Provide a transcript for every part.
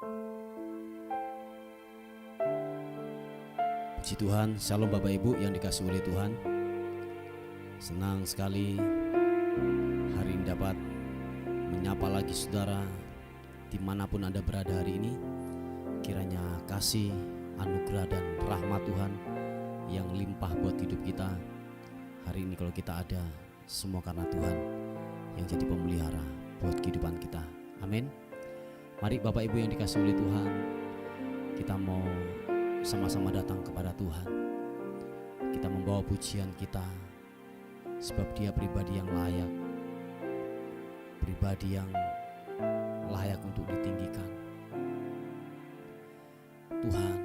Puji Tuhan, Shalom Bapak Ibu yang dikasihi oleh Tuhan. Senang sekali hari ini dapat menyapa lagi saudara dimanapun Anda berada hari ini. Kiranya kasih, anugerah dan rahmat Tuhan yang limpah buat hidup kita hari ini. Kalau kita ada, semua karena Tuhan yang jadi pemelihara buat kehidupan kita. Amin. Mari Bapak Ibu yang dikasihi oleh Tuhan, kita mau sama-sama datang kepada Tuhan. Kita membawa pujian kita, sebab Dia pribadi yang layak, pribadi yang layak untuk ditinggikan. Tuhan,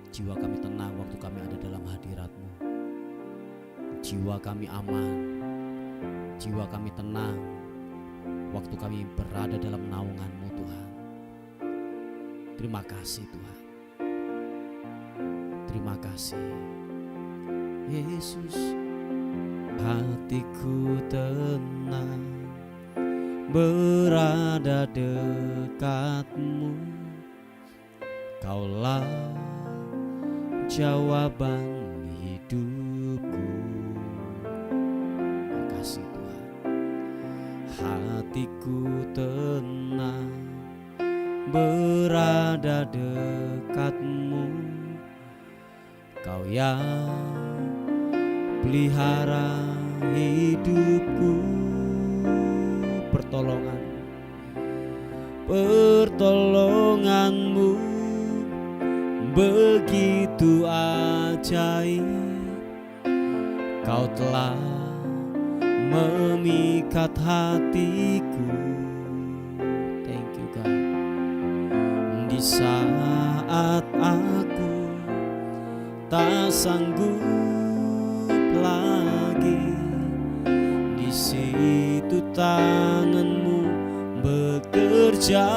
jiwa kami tenang waktu kami ada dalam hadirat-Mu. Jiwa kami aman, jiwa kami tenang waktu kami berada dalam naungan-Mu Tuhan. Terima kasih Tuhan. Terima kasih Yesus. Hatiku tenang berada dekat-Mu. Kaulah jawaban hidupku. Terima kasih Tuhan. Hatiku tenang berada dekat-Mu. Kau yang pelihara hidupku. Pertolongan-Mu begitu ajaib. Kau telah memikat hatiku. Thank you God. Di saat aku tak sanggup lagi, di situ tangan-Mu bekerja.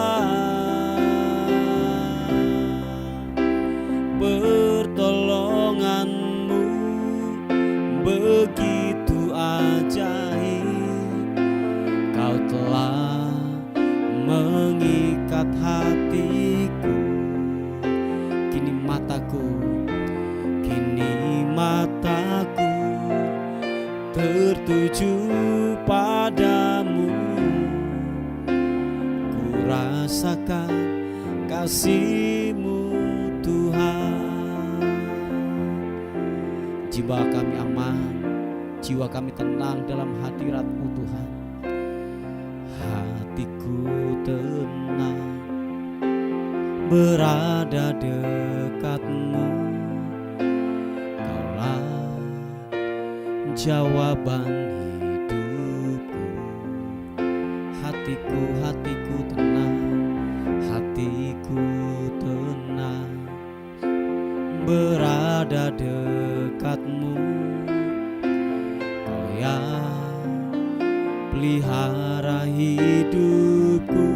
Pertolongan-Mu begitu ajaib. Kau telah mengikat hatiku. Kini mataku tertuju padamu. Ku rasakan kasih-Mu Tuhan. Jiwa kami aman, jiwa kami tenang dalam hadirat-Mu Tuhan. Hatiku tenang berada dekat-Mu. Kaulah jawaban hidupku. Hatiku tenang, hatiku tenang berada dekat-Mu. Kau yang pelihara hidupku.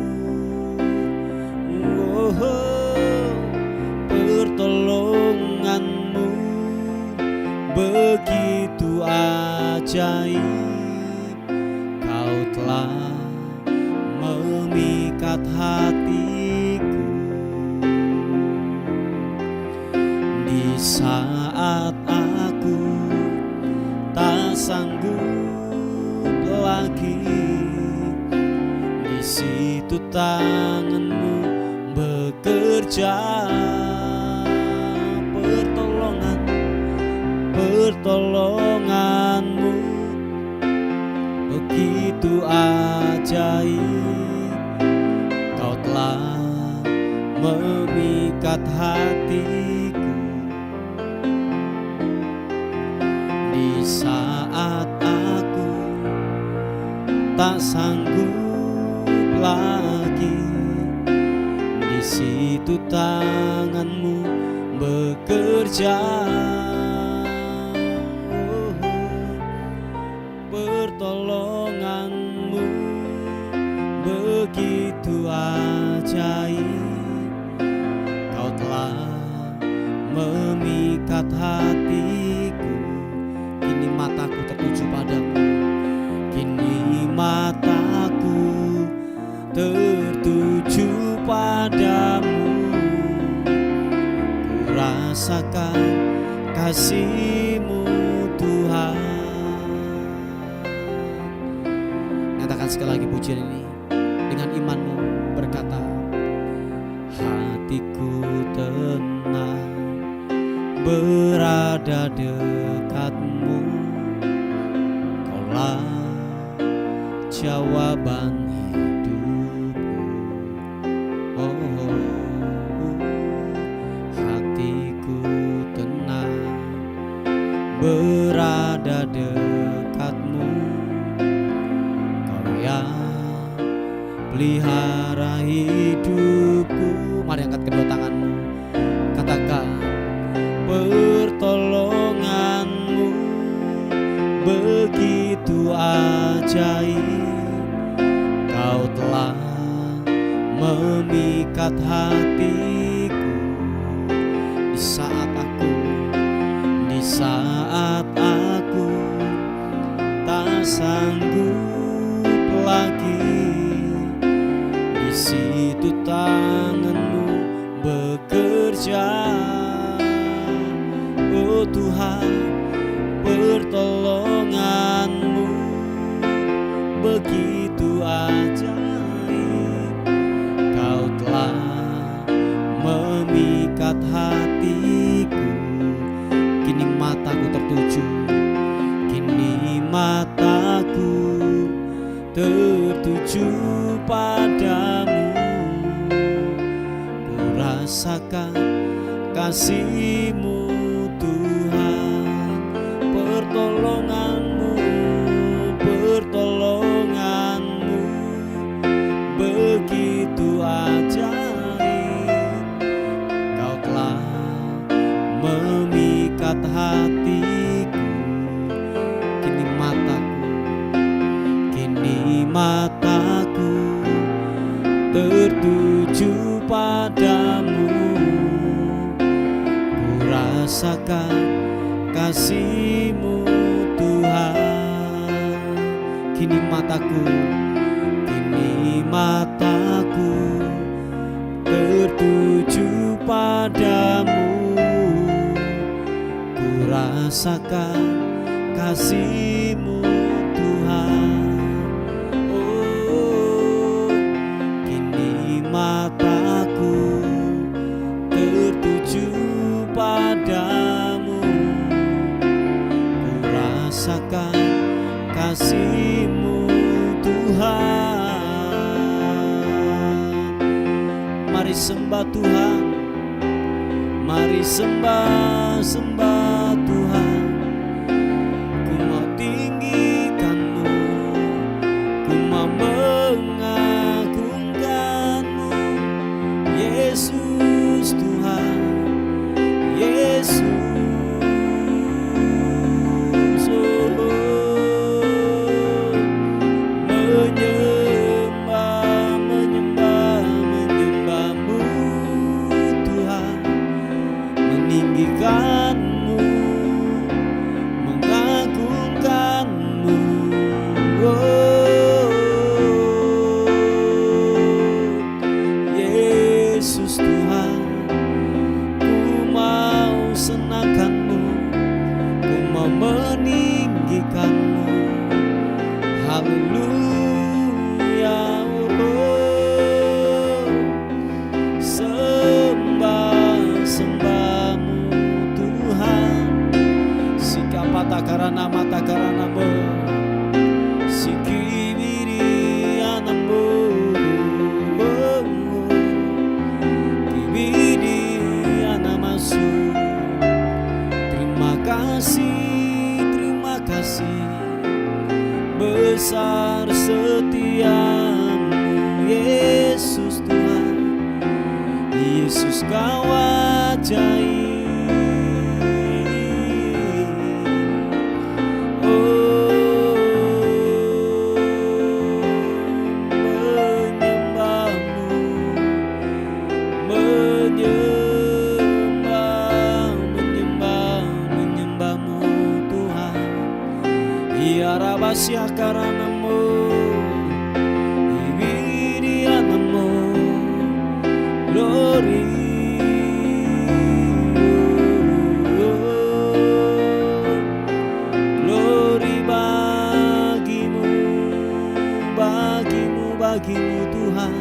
Pertolongan-Mu begitu ajaib. Kau telah memikat hatiku. Di saat aku tak sanggup lagi, di situ tangan-Mu bekerja. Pertolongan-Mu begitu ajaib. Kau telah memikat hatiku. Di saat aku tak sanggup lagi, di situ tangan-Mu bekerja. Pertolongan-Mu begitu ajaib. Kau telah memikat hatiku. Kini mataku tertuju padamu. Kini mataku tertuju rasakan kasih-Mu Tuhan. Nyatakan sekali lagi pujian ini dengan imanmu, berkata, hatiku tenang berada dekat-Mu, Kaulah jawaban hidupku. Oh, hatiku tenang berada dekat-Mu, Kau yang pelihara hidupku. Mari angkat kedua tanganmu, katakan, pertolongan-Mu begitu ajaib, Kau telah memikat hatiku. Di saat aku tak sanggup lagi, di situ tangan-Mu bekerja. Oh Tuhan, pertolongan-Mu begitu ajaib, Kau telah memikat hatiku. Kini mataku tertuju, kini mataku tertuju padamu. Ku rasakan kasih-Mu Tuhan, pertolongan-Mu begitu ajaib, Kau telah memikat hatiku. Kini mataku tertuju padamu. Ku rasakan kasih-Mu Tuhan. Kini mataku tertuju padamu. Ku rasakan kasih-Mu Tuhan. Oh, kini mataku tertuju padamu. Ku rasakan kasih-Mu Tuhan. Mari sembah Tuhan, mari sembah Tuhan. Ku mau tinggikan-Mu, ku mau mengagungkan-Mu, Yesus Tuhan, Yesus. Mengagungkan-Mu, oh, Yesus Tuhan. Ku mau senangkan-Mu, ku mau meninggikan-Mu. Haleluya, oh, sembah-Mu Tuhan. Matakarana matakarana-Mu, sikibiri-ana-Mu, oh, kibiri-ana-masu. Terima kasih, besar setia-Mu, Yesus Tuhan. Yesus Kau ajaib. Menyembah-Mu Tuhan. Iarabasya karana-Mu, ibiriana-Mu, glory. bagimu Tuhan.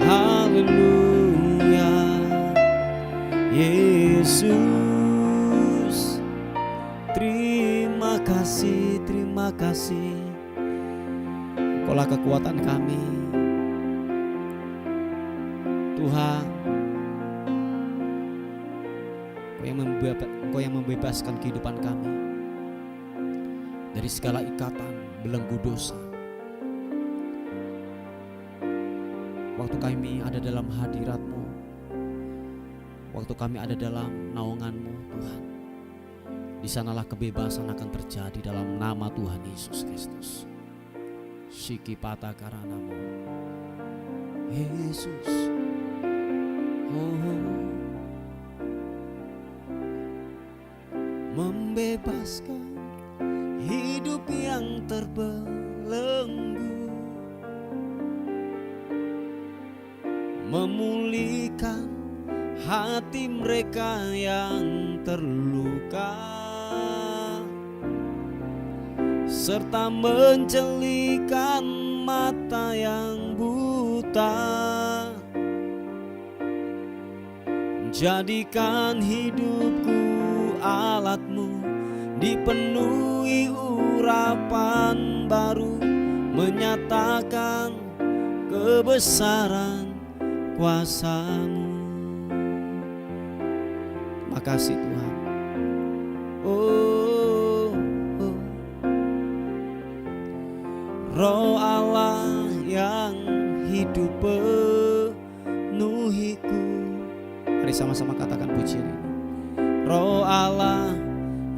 Haleluya Yesus, terima kasih, terima kasih. Engkaulah kekuatan kami Tuhan. Engkau yang membebaskan kehidupan kami dari segala ikatan belenggu dosa. Waktu kami ada dalam hadirat-Mu, waktu kami ada dalam naungan-Mu Tuhan, di sanalah kebebasan akan terjadi dalam nama Tuhan Yesus Kristus. Shiki pata karanamu Yesus. Membebaskan hidup yang terbelenggu, memulihkan hati mereka yang terluka, serta mencelikan mata yang buta. Jadikan hidupku alat-Mu, dipenuhi urapan baru, menyatakan kebesaran kuasa-Mu. Terima kasih Tuhan. Roh Allah yang hidup penuhiku. Mari sama-sama katakan pujian ini. Roh Allah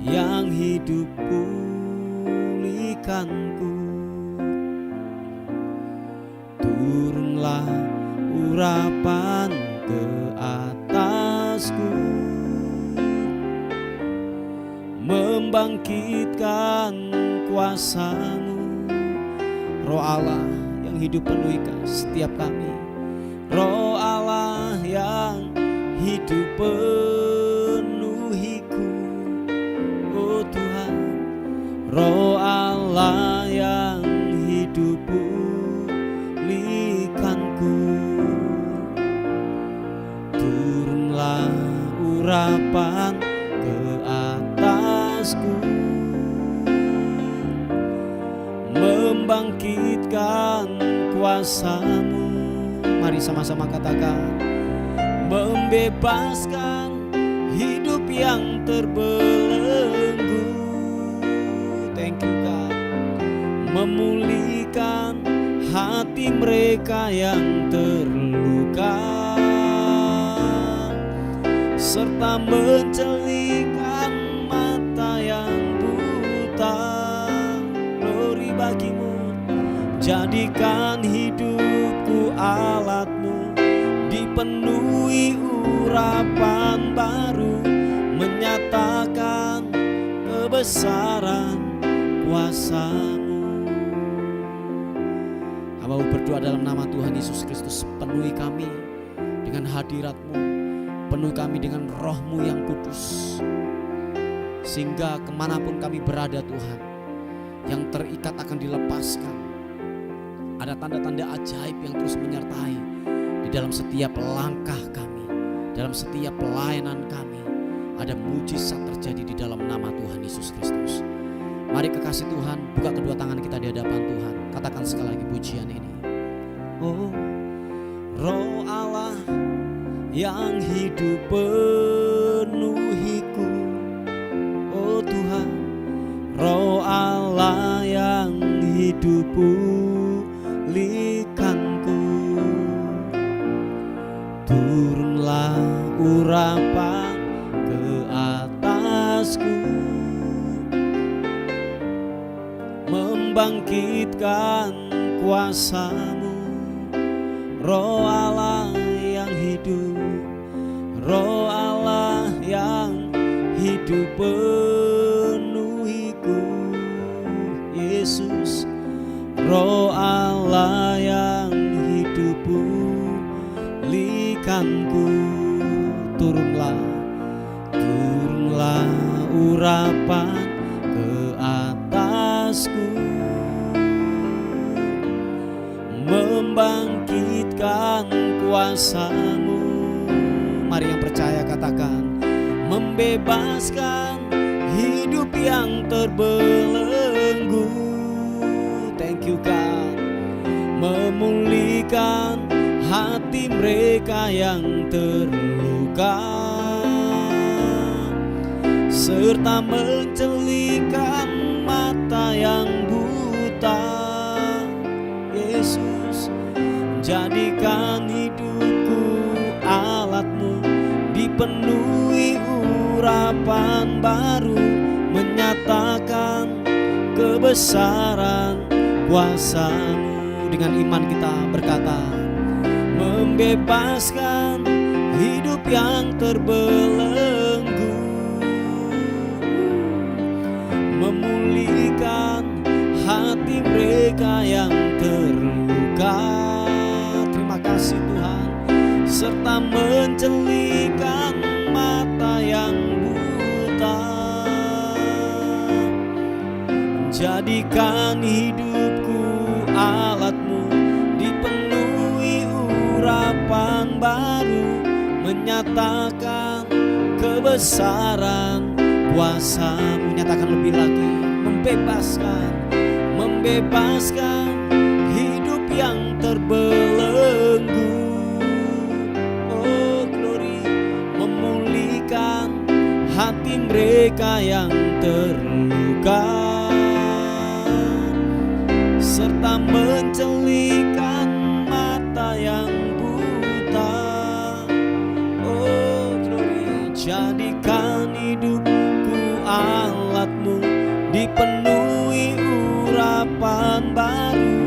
yang hidup pulihkanku. Turunlah urapan ke atasku, membangkitkan kuasa-Mu. Roh Allah yang hidup penuhikan setiap kami. Roh Allah yang hidup penuhiku. Oh Tuhan, Roh Allah yang hidup pulihkanku. Turunlah urapan ke atasku, membangkitkan kuasa-Mu. Mari sama-sama katakan. Membebaskan hidup yang terbelenggu. Thank you God. Memulihkan hati mereka yang terluka, serta mencelikan mata yang buta. Glory bagimu. Jadikan hidupku alat-Mu, dipenuhi urapan baru, menyatakan kebesaran kuasa-Mu. Hamba berdoa dalam nama Tuhan Yesus Kristus, penuhi kami dengan hadirat-Mu, penuhi kami dengan Roh-Mu yang kudus, sehingga kemanapun kami berada Tuhan, yang terikat akan dilepaskan. Ada tanda-tanda ajaib yang terus menyertai di dalam setiap langkah kami, dalam setiap pelayanan kami. Ada mujizat terjadi di dalam nama Tuhan Yesus Kristus. Mari kekasih Tuhan, buka kedua tangan kita di hadapan Tuhan. Katakan sekali lagi pujian ini. Oh, Roh Allah yang hidup penuhiku. Oh Tuhan, Roh Allah yang hidup pulihkanku. Turunlah urapan ke atasku, membangkitkan kuasa-Mu. Roh Allah yang hidup, Roh Allah yang hidup penuhiku. Yesus, Roh Allah yang hidup pulihkanku. Turunlah, turunlah urapan ke atasku, kuasa-Mu. Mari yang percaya katakan, membebaskan hidup yang terbelenggu. Thank you God. Memulihkan hati mereka yang terluka, serta mencelihkan mata yang buta. Yesus, jadikan hidupku alat-Mu, dipenuhi urapan baru, menyatakan kebesaran kuasa-Mu. Dengan iman kita berkata, membebaskan hidup yang terbelenggu, memulihkan hati mereka yang terluka. Terima kasih Tuhan. Serta mencelihkan mata yang buta. Jadikan hidupku alat-Mu, dipenuhi urapan baru, menyatakan kebesaran kuasa-Mu. Nyatakan lebih lagi, membebaskan hidup yang terbelenggu. Oh glory, memulihkan hati mereka yang terluka, serta mencelihkan mata yang buta. Oh glory, jadikan hidupku alat-Mu, dipenuhi urapan baru,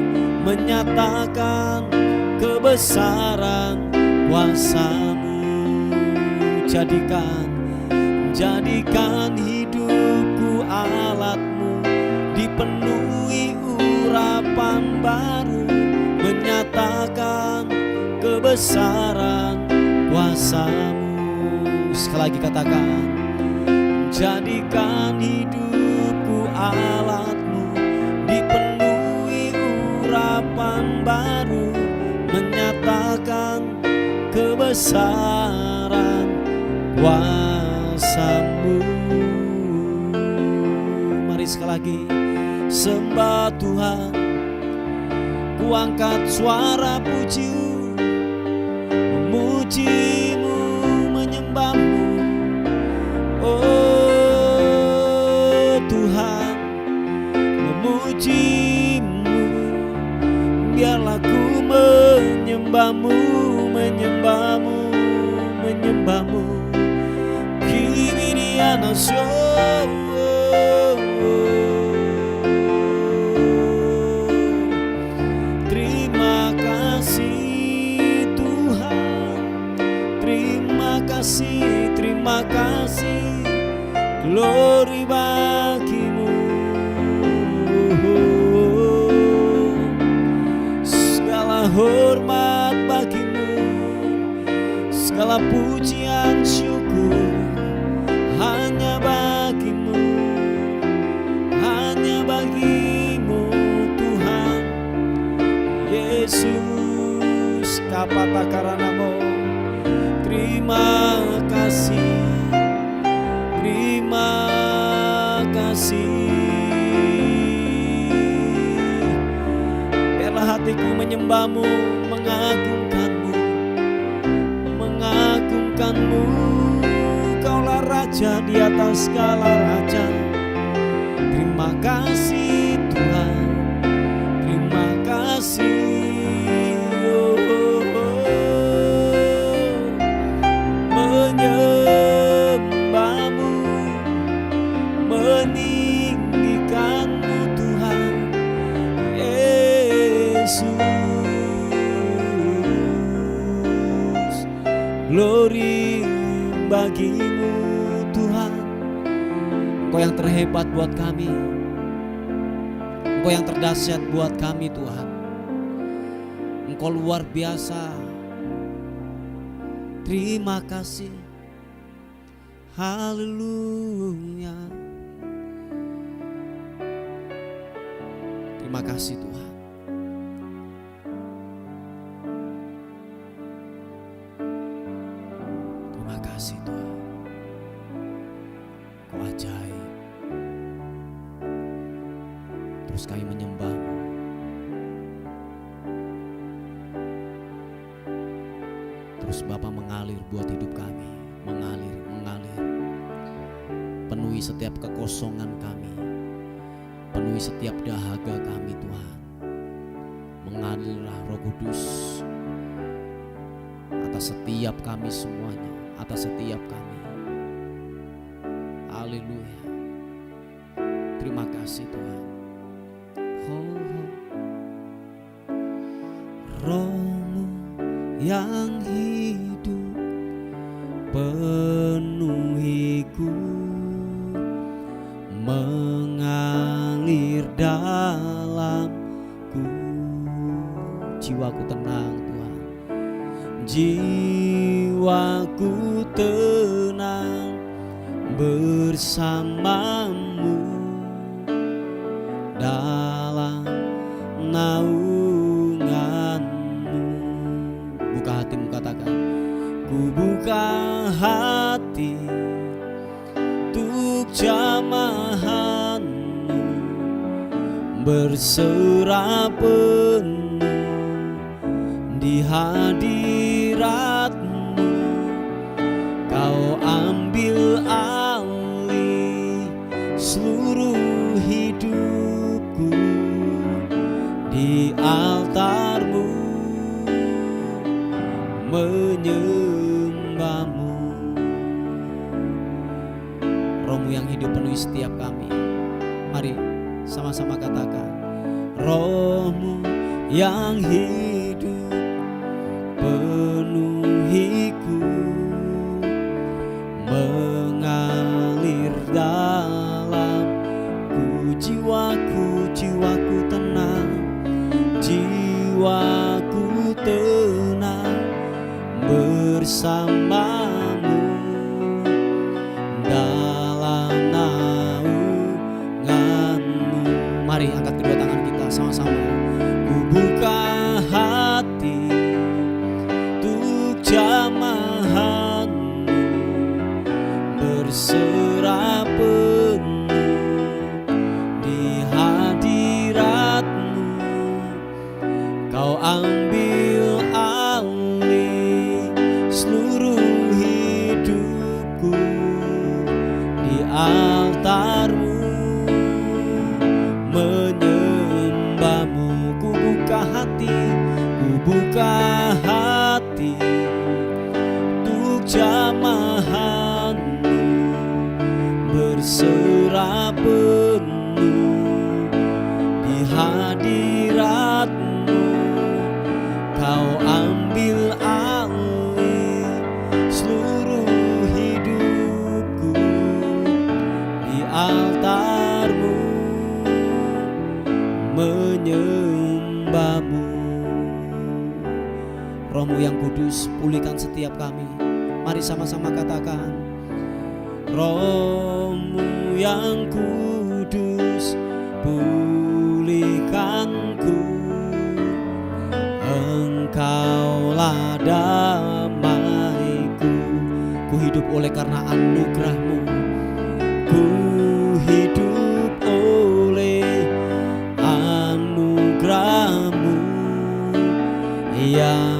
menyatakan kebesaran kuasa-Mu. Jadikan hidupku alat-Mu, dipenuhi urapan baru, menyatakan kebesaran kuasa-Mu. Sekali lagi katakan, jadikan hidupku alat-Mu, dipenuhi urapan baru, menyatakan kebesaran kuasa-Mu. Mari sekali lagi sembah Tuhan, ku angkat suara puji-Mu, memuji-Mu, menyembah-Mu. Oh Tuhan, memuji-Mu, biarlah ku menyembah-Mu, menyembah-Mu, menyembah-Mu. Kibiriana terima kasih Tuhan, terima kasih, glory bagi-Mu. Segala hormat bagi-Mu, segala pujian syukur hanya bagi-Mu, hanya bagi-Mu Tuhan Yesus. Kapata karanamo, terima kasih, terima kasih. Biarlah hatiku menyembah-Mu, mengagungkan-Mu, mengagungkan-Mu. Kaulah Raja di atas segala raja. Terima kasih Tuhan, terima kasih. Menyembah-Mu, meninggikan-Mu Tuhan Yesus. Glory bagi-Mu Tuhan. Engkau yang terhebat buat kami, Engkau yang terdahsyat buat kami Tuhan. Engkau luar biasa. Terima kasih, haleluya. Terima kasih Tuhan. Terima kasih Tuhan, Kau ajaib. Terus kami menyembah-Mu. Terus Bapa mengalir buat hidup kami, mengalir. Penuhi setiap kekosongan kami, penuhi setiap dahaga kami Tuhan. Mengalirlah Roh Kudus atas setiap kami semuanya, atas setiap kami. Haleluya. Terima kasih Tuhan. Roh-Mu yang hidup penuhiku, mengalir dalamku. Jiwaku tenang Tuhan, jiwaku tenang bersama-Mu dalam naungan-Mu. Buka hatimu, katakan, ku buka hati untuk jamahan-Mu, berserah penuh di hadirat-Mu. Kau ambil alih seluruh hidupku di altar-Mu, menyembah-Mu. Roh-Mu yang hidup penuhi setiap kami. Mari sama-sama katakan, Roh-Mu yang hidup penuhiku, mengalir dalamku. Jiwaku tenang, jiwaku tenang bersama-Mu dalam naungan-Mu. Mari angkat kedua tangan kita sama-sama. Ku buka hati untuk jamahan-Mu, berserah penuh di hadirat-Mu. Kau ambil alih seluruh hidupku di altar-Mu, menyembah-Mu. Ku buka hati untuk jamahan-Mu, berserah penuh di hadirat-Mu. Kau ambil alih seluruh hidupku di altar-Mu, menyembah-Mu. Roh-Mu yang kudus, pulihkan setiap kami. Mari sama-sama katakan, Roh-Mu yang kudus, pulihkanku. Engkaulah damaiku. Ku hidup oleh karena anugerah-Mu. Ku hidup oleh anugerah-Mu yang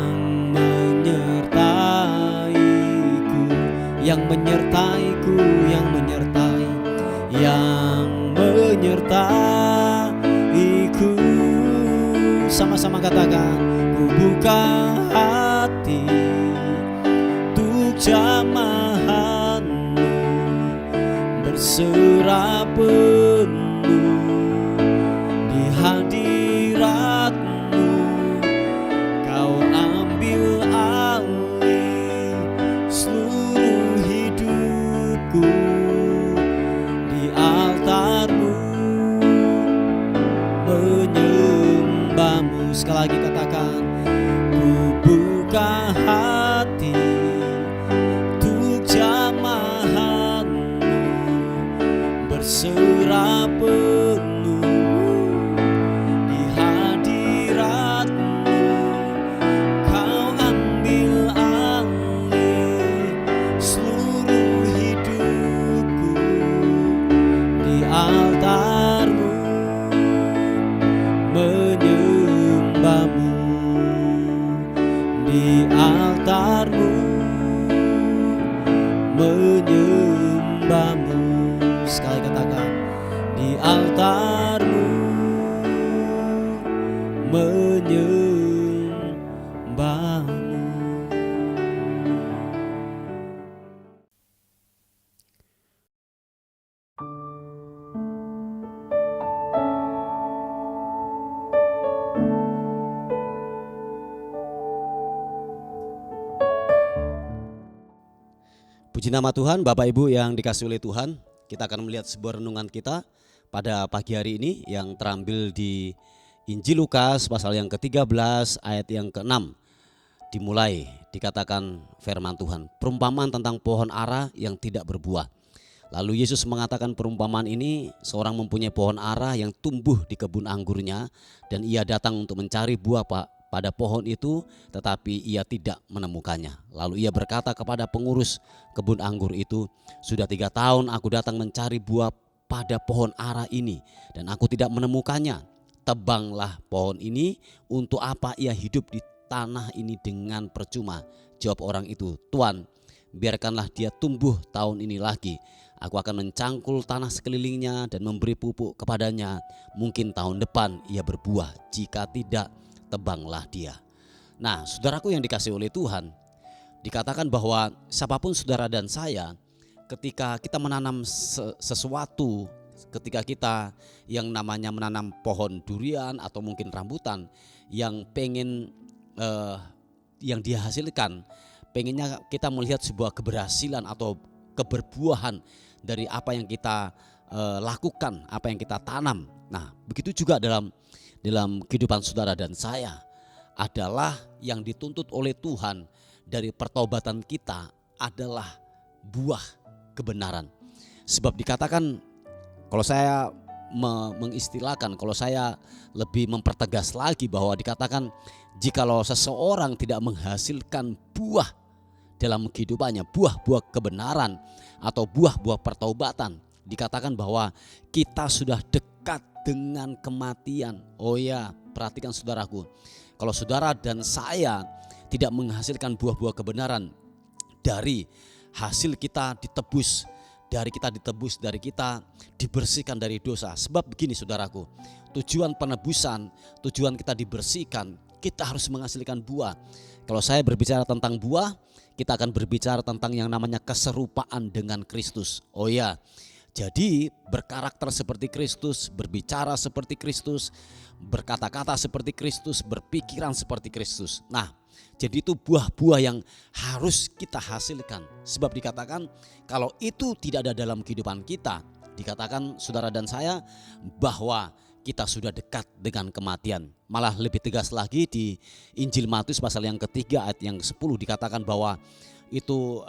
menyertaiku, yang menyertaiku, yang menyertaiku. Sama-sama katakan, ku buka hati untuk jamahan-Mu, berserah penuh di hadirat-Mu. Kau ambil alih seluruh hidupku di altar-Mu, menyembah-Mu. Sekali lagi katakan, ku buka hati untuk jamahan-Mu, berserah di altar-Mu, menyembah-Mu. Sekali katakan, di altar-Mu, menyembah-Mu. Puji nama Tuhan. Bapak Ibu yang dikasihi oleh Tuhan, kita akan melihat sebuah renungan kita pada pagi hari ini yang terambil di Injil Lukas pasal yang ke-13 ayat yang ke-6. Dimulai dikatakan firman Tuhan, perumpamaan tentang pohon ara yang tidak berbuah. Lalu Yesus mengatakan perumpamaan ini, seorang mempunyai pohon ara yang tumbuh di kebun anggurnya, dan ia datang untuk mencari buah pada pohon itu, tetapi ia tidak menemukannya. Lalu ia berkata kepada pengurus kebun anggur itu, sudah 3 tahun aku datang mencari buah pada pohon ara ini, dan aku tidak menemukannya. Tebanglah pohon ini, untuk apa ia hidup di tanah ini dengan percuma? Jawab orang itu, Tuan, biarkanlah dia tumbuh tahun ini lagi. Aku akan mencangkul tanah sekelilingnya dan memberi pupuk kepadanya. Mungkin tahun depan ia berbuah, jika tidak, tebanglah dia. Nah, saudaraku yang dikasihi oleh Tuhan, dikatakan bahwa siapapun saudara dan saya, ketika kita menanam sesuatu, ketika kita yang namanya menanam pohon durian atau mungkin rambutan yang pengen yang dia hasilkan, pengennya kita melihat sebuah keberhasilan atau keberbuahan dari apa yang kita lakukan, apa yang kita tanam. Nah, begitu juga dalam kehidupan saudara dan saya, adalah yang dituntut oleh Tuhan dari pertobatan kita adalah buah kebenaran. Sebab dikatakan, kalau saya mengistilahkan, kalau saya lebih mempertegas lagi, bahwa dikatakan jikalau seseorang tidak menghasilkan buah dalam kehidupannya, buah-buah kebenaran atau buah-buah pertobatan, dikatakan bahwa kita sudah dekat dengan kematian. Oh ya, perhatikan saudaraku, kalau saudara dan saya tidak menghasilkan buah-buah kebenaran dari hasil kita ditebus, dari kita dibersihkan dari dosa. Sebab begini saudaraku, tujuan penebusan, tujuan kita dibersihkan, kita harus menghasilkan buah. Kalau saya berbicara tentang buah, kita akan berbicara tentang yang namanya keserupaan dengan Kristus. Oh ya, jadi berkarakter seperti Kristus, berbicara seperti Kristus, berkata-kata seperti Kristus, berpikiran seperti Kristus. Nah, jadi itu buah-buah yang harus kita hasilkan. Sebab dikatakan kalau itu tidak ada dalam kehidupan kita, dikatakan saudara dan saya bahwa kita sudah dekat dengan kematian. Malah lebih tegas lagi di Injil Matius pasal yang ke-3 ayat yang 10 dikatakan bahwa itu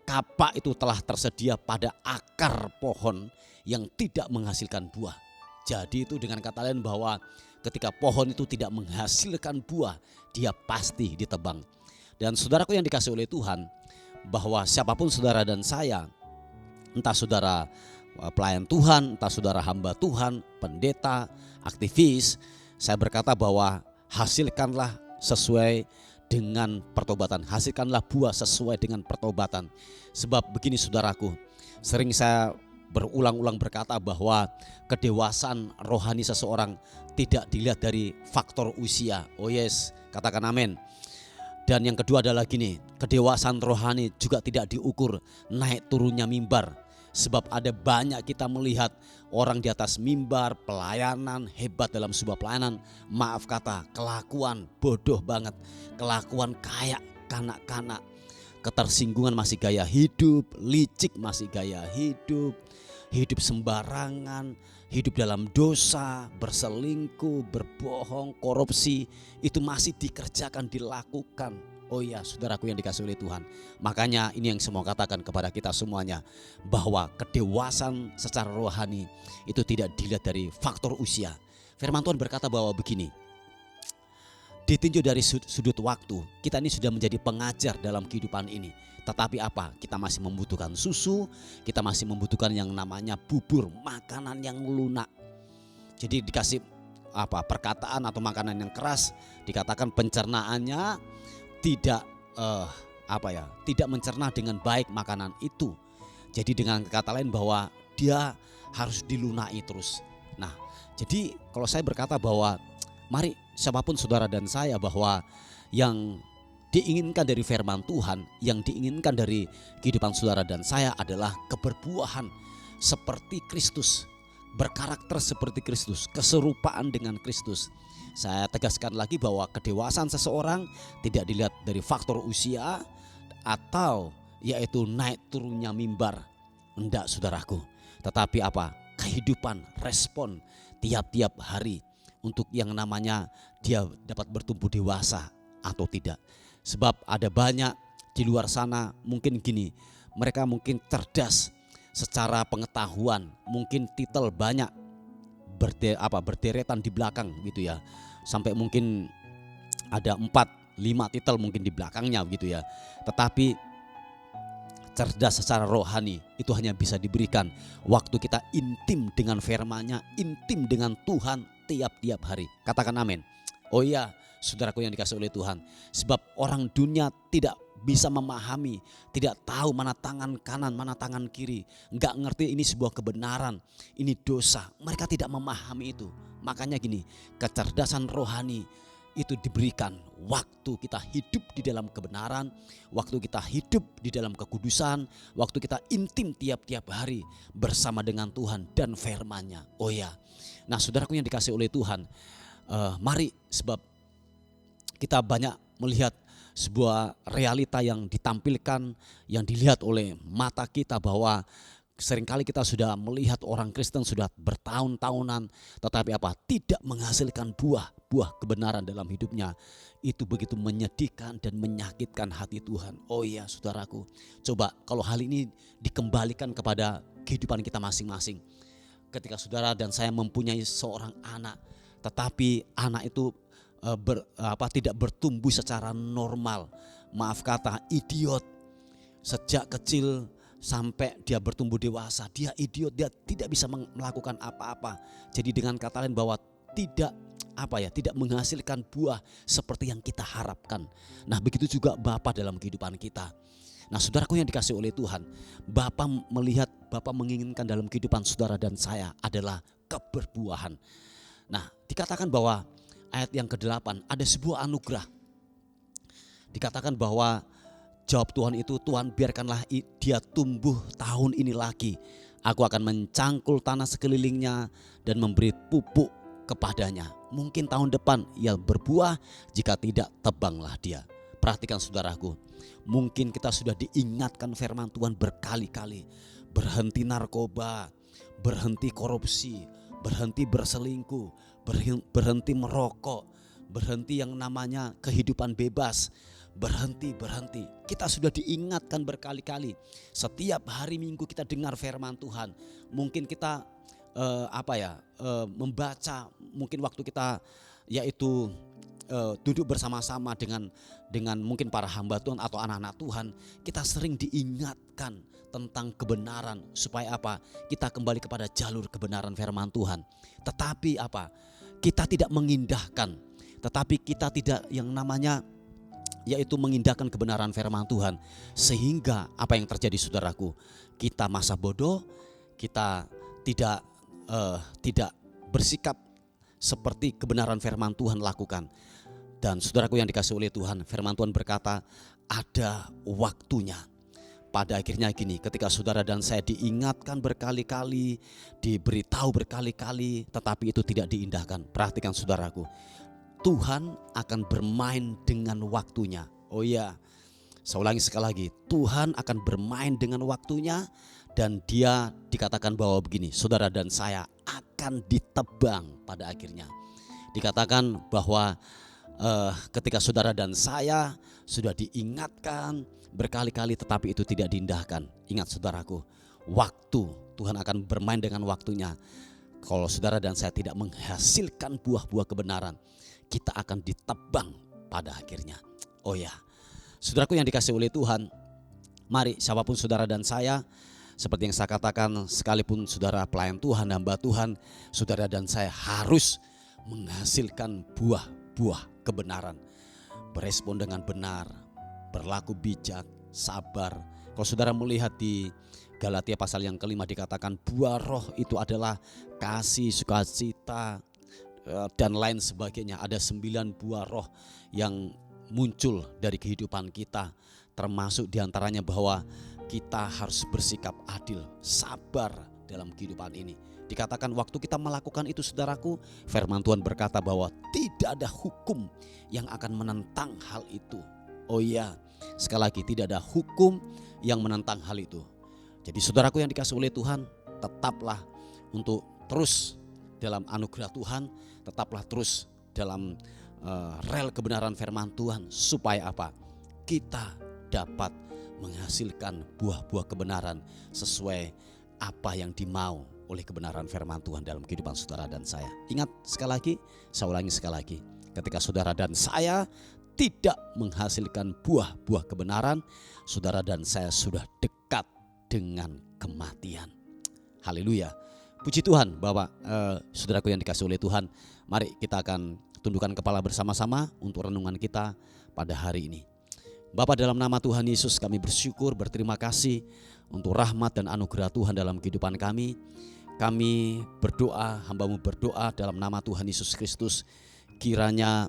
kapak itu telah tersedia pada akar pohon yang tidak menghasilkan buah. Jadi itu dengan kata lain bahwa ketika pohon itu tidak menghasilkan buah, dia pasti ditebang. Dan saudaraku yang dikasihi oleh Tuhan, bahwa siapapun saudara dan saya, entah saudara pelayan Tuhan, entah saudara hamba Tuhan, pendeta, aktivis, saya berkata bahwa hasilkanlah sesuai dengan pertobatan, hasilkanlah buah sesuai dengan pertobatan. Sebab begini saudaraku, sering saya berulang-ulang berkata bahwa kedewasaan rohani seseorang tidak dilihat dari faktor usia. Oh yes, katakan amin. Dan yang kedua adalah gini, kedewasaan rohani juga tidak diukur naik turunnya mimbar. Sebab ada banyak kita melihat orang di atas mimbar, pelayanan, hebat dalam sebuah pelayanan, maaf kata, kelakuan bodoh banget, kelakuan kayak kanak-kanak, ketersinggungan masih gaya hidup, licik masih gaya hidup, hidup sembarangan, hidup dalam dosa, berselingkuh, berbohong, korupsi, itu masih dikerjakan, dilakukan. Oh ya, saudaraku yang dikasihi oleh Tuhan. Makanya ini yang saya mau katakan kepada kita semuanya, bahwa kedewasaan secara rohani itu tidak dilihat dari faktor usia. Firman Tuhan berkata bahwa begini, ditinjau dari sudut waktu, kita ini sudah menjadi pengajar dalam kehidupan ini. Tetapi apa? Kita masih membutuhkan susu, kita masih membutuhkan yang namanya bubur, makanan yang lunak. Jadi dikasih perkataan atau makanan yang keras, dikatakan pencernaannya tidak tidak mencerna dengan baik makanan itu. Jadi dengan kata lain bahwa dia harus dilunai terus. Nah, jadi kalau saya berkata bahwa mari siapapun saudara dan saya, bahwa yang diinginkan dari firman Tuhan, yang diinginkan dari kehidupan saudara dan saya adalah keberbuahan seperti Kristus, berkarakter seperti Kristus, keserupaan dengan Kristus. Saya tegaskan lagi bahwa kedewasaan seseorang tidak dilihat dari faktor usia atau yaitu naik turunnya mimbar, enggak saudaraku. Tetapi kehidupan, respon tiap-tiap hari untuk yang namanya dia dapat bertumbuh dewasa atau tidak. Sebab ada banyak di luar sana mungkin gini, mereka mungkin cerdas secara pengetahuan, mungkin titel banyak berderetan di belakang gitu ya. Sampai mungkin ada 4-5 titel mungkin di belakangnya gitu ya. Tetapi cerdas secara rohani itu hanya bisa diberikan waktu kita intim dengan firman-Nya, intim dengan Tuhan tiap-tiap hari. Katakan amin. Oh iya, saudaraku yang dikasihi oleh Tuhan. Sebab orang dunia tidak bisa memahami, tidak tahu mana tangan kanan, mana tangan kiri. Enggak ngerti ini sebuah kebenaran, ini dosa. Mereka tidak memahami itu. Makanya gini, kecerdasan rohani itu diberikan waktu kita hidup di dalam kebenaran, waktu kita hidup di dalam kekudusan, waktu kita intim tiap-tiap hari bersama dengan Tuhan dan firman-Nya. Oh ya, nah saudaraku yang dikasihi oleh Tuhan, mari, sebab kita banyak melihat sebuah realita yang ditampilkan, yang dilihat oleh mata kita, bahwa seringkali kita sudah melihat orang Kristen sudah bertahun-tahunan tetapi tidak menghasilkan buah kebenaran dalam hidupnya. Itu begitu menyedihkan dan menyakitkan hati Tuhan. Oh iya saudaraku, coba kalau hal ini dikembalikan kepada kehidupan kita masing-masing. Ketika saudara dan saya mempunyai seorang anak, tetapi anak itu tidak bertumbuh secara normal, maaf kata idiot, sejak kecil sampai dia bertumbuh dewasa, dia idiot, dia tidak bisa melakukan apa-apa. Jadi dengan kata lain bahwa tidak menghasilkan buah seperti yang kita harapkan. Nah begitu juga Bapa dalam kehidupan kita. Nah saudaraku yang dikasihi oleh Tuhan, Bapa menginginkan dalam kehidupan saudara dan saya adalah keberbuahan. Nah dikatakan bahwa ayat yang ke-8 ada sebuah anugerah. Dikatakan bahwa jawab Tuhan itu, Tuhan biarkanlah dia tumbuh tahun ini lagi. Aku akan mencangkul tanah sekelilingnya dan memberi pupuk kepadanya. Mungkin tahun depan ia berbuah, jika tidak tebanglah dia. Perhatikan saudaraku, mungkin kita sudah diingatkan firman Tuhan berkali-kali. Berhenti narkoba, berhenti korupsi, berhenti berselingkuh, berhenti merokok, berhenti yang namanya kehidupan bebas. Berhenti. Kita sudah diingatkan berkali-kali. Setiap hari Minggu kita dengar firman Tuhan. Mungkin kita membaca, mungkin waktu kita yaitu duduk bersama-sama dengan mungkin para hamba Tuhan atau anak-anak Tuhan, kita sering diingatkan tentang kebenaran supaya kita kembali kepada jalur kebenaran firman Tuhan. Tetapi kita tidak mengindahkan, tetapi kita tidak yang namanya yaitu mengindahkan kebenaran firman Tuhan. Sehingga apa yang terjadi saudaraku, kita masa bodoh, kita tidak bersikap seperti kebenaran firman Tuhan lakukan. Dan saudaraku yang dikasihi oleh Tuhan, firman Tuhan berkata ada waktunya. Pada akhirnya gini, ketika saudara dan saya diingatkan berkali-kali, diberitahu berkali-kali, tetapi itu tidak diindahkan. Perhatikan saudaraku, Tuhan akan bermain dengan waktunya. Oh iya, saya ulangi sekali lagi, Tuhan akan bermain dengan waktunya. Dan dia dikatakan bahwa begini, saudara dan saya akan ditebang pada akhirnya. Dikatakan bahwa ketika saudara dan saya sudah diingatkan berkali-kali tetapi itu tidak diindahkan. Ingat saudaraku, waktu Tuhan akan bermain dengan waktunya. Kalau saudara dan saya tidak menghasilkan buah-buah kebenaran, kita akan ditebang pada akhirnya. Oh ya, saudaraku yang dikasihi oleh Tuhan, mari siapapun saudara dan saya, seperti yang saya katakan, sekalipun saudara pelayan Tuhan, hamba Tuhan, saudara dan saya harus menghasilkan buah-buah kebenaran. berespon dengan benar, berlaku bijak, sabar. Kalau saudara melihat di Galatia pasal yang kelima dikatakan buah roh itu adalah kasih, sukacita, dan lain sebagainya. Ada 9 buah roh yang muncul dari kehidupan kita, termasuk diantaranya bahwa kita harus bersikap adil, sabar dalam kehidupan ini. Dikatakan waktu kita melakukan itu saudaraku, firman Tuhan berkata bahwa tidak ada hukum yang akan menentang hal itu. Oh iya, sekali lagi tidak ada hukum yang menentang hal itu. Jadi saudaraku yang dikasihi oleh Tuhan, tetaplah untuk terus dalam anugerah Tuhan, tetaplah terus dalam rel kebenaran firman Tuhan, supaya apa? Kita dapat menghasilkan buah-buah kebenaran sesuai apa yang dimau oleh kebenaran firman Tuhan dalam kehidupan saudara dan saya. Ingat sekali lagi, saya ulangi sekali lagi, ketika saudara dan saya tidak menghasilkan buah-buah kebenaran, saudara dan saya sudah dekat dengan kematian. Haleluya. Puji Tuhan Bapak, saudaraku yang dikasihi oleh Tuhan, mari kita akan tundukkan kepala bersama-sama untuk renungan kita pada hari ini. Bapa, dalam nama Tuhan Yesus kami bersyukur, berterima kasih untuk rahmat dan anugerah Tuhan dalam kehidupan kami. Kami berdoa, hamba-Mu berdoa dalam nama Tuhan Yesus Kristus, kiranya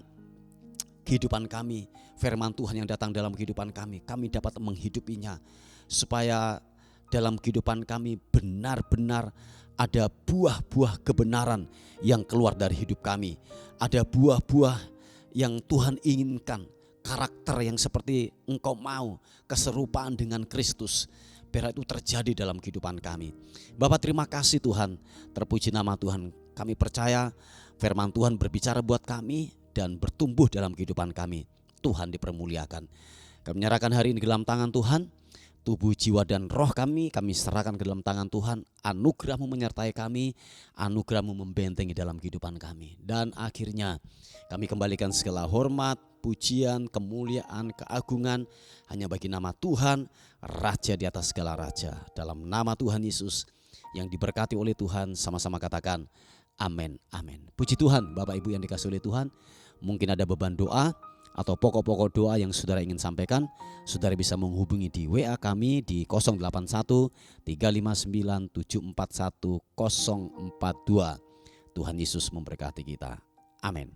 kehidupan kami, firman Tuhan yang datang dalam kehidupan kami dapat menghidupinya, supaya dalam kehidupan kami benar-benar ada buah-buah kebenaran yang keluar dari hidup kami. Ada buah-buah yang Tuhan inginkan, karakter yang seperti Engkau mau, keserupaan dengan Kristus. Biar itu terjadi dalam kehidupan kami. Bapak, terima kasih Tuhan, terpuji nama Tuhan. Kami percaya firman Tuhan berbicara buat kami dan bertumbuh dalam kehidupan kami. Tuhan dipermuliakan. Kami menyerahkan hari ini ke dalam tangan Tuhan. Tubuh, jiwa dan roh kami serahkan ke dalam tangan Tuhan. Anugerah-Mu menyertai kami, anugerah-Mu membentengi dalam kehidupan kami. Dan akhirnya kami kembalikan segala hormat, pujian, kemuliaan, keagungan hanya bagi nama Tuhan, Raja di atas segala raja. Dalam nama Tuhan Yesus yang diberkati oleh Tuhan, sama-sama katakan amin, amin. Puji Tuhan Bapak Ibu yang dikasihi oleh Tuhan. Mungkin ada beban doa atau pokok-pokok doa yang saudara ingin sampaikan, saudara bisa menghubungi di WA kami di 081 359 741 042. Tuhan Yesus memberkati kita. Amin.